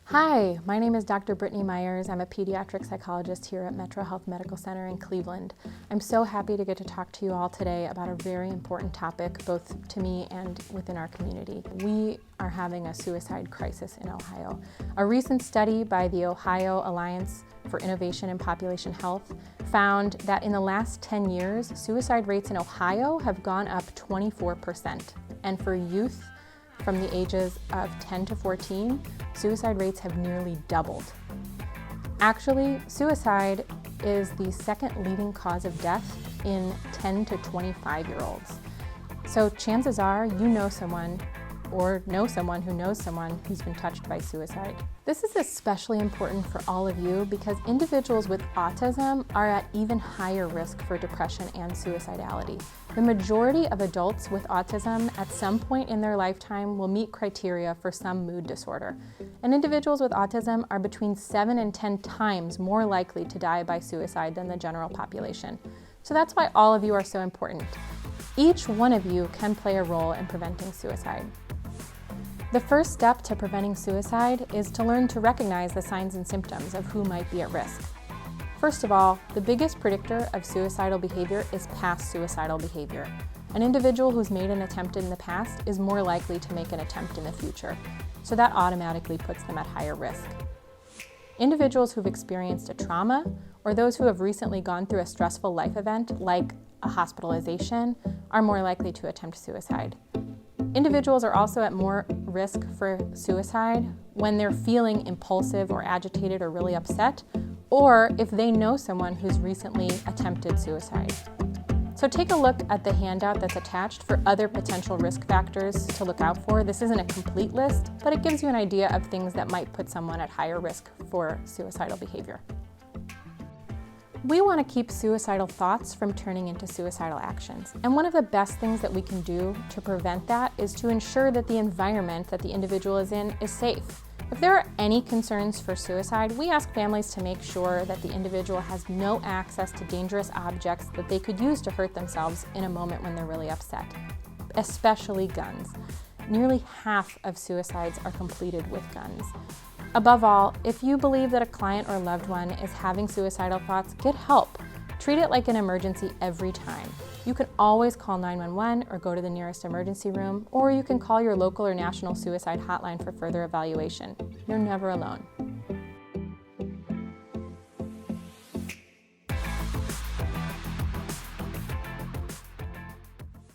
Hi, my name is Dr. Brittany Myers. I'm a pediatric psychologist here at MetroHealth Medical Center in Cleveland. I'm so happy to get to talk to you all today about a very important topic, both to me and within our community. We are having a suicide crisis in Ohio. A recent study by the Ohio Alliance for Innovation in Population Health found that in the last 10 years, suicide rates in Ohio have gone up 24%. And for youth from the ages of 10 to 14, suicide rates have nearly doubled. Actually, suicide is the second leading cause of death in 10 to 25-year-olds. So chances are you know someone or know someone who knows someone who's been touched by suicide. This is especially important for all of you because individuals with autism are at even higher risk for depression and suicidality. The majority of adults with autism at some point in their lifetime will meet criteria for some mood disorder. And individuals with autism are between 7 and 10 times more likely to die by suicide than the general population. So that's why all of you are so important. Each one of you can play a role in preventing suicide. The first step to preventing suicide is to learn to recognize the signs and symptoms of who might be at risk. First of all, the biggest predictor of suicidal behavior is past suicidal behavior. An individual who's made an attempt in the past is more likely to make an attempt in the future, so that automatically puts them at higher risk. Individuals who've experienced a trauma or those who have recently gone through a stressful life event like a hospitalization are more likely to attempt suicide. Individuals are also at more risk for suicide when they're feeling impulsive or agitated or really upset, or if they know someone who's recently attempted suicide. So take a look at the handout that's attached for other potential risk factors to look out for. This isn't a complete list, but it gives you an idea of things that might put someone at higher risk for suicidal behavior. We want to keep suicidal thoughts from turning into suicidal actions. And one of the best things that we can do to prevent that is to ensure that the environment that the individual is in is safe. If there are any concerns for suicide, we ask families to make sure that the individual has no access to dangerous objects that they could use to hurt themselves in a moment when they're really upset, especially guns. Nearly half of suicides are completed with guns. Above all, if you believe that a client or loved one is having suicidal thoughts, get help. Treat it like an emergency every time. You can always call 911 or go to the nearest emergency room, or you can call your local or national suicide hotline for further evaluation. You're never alone.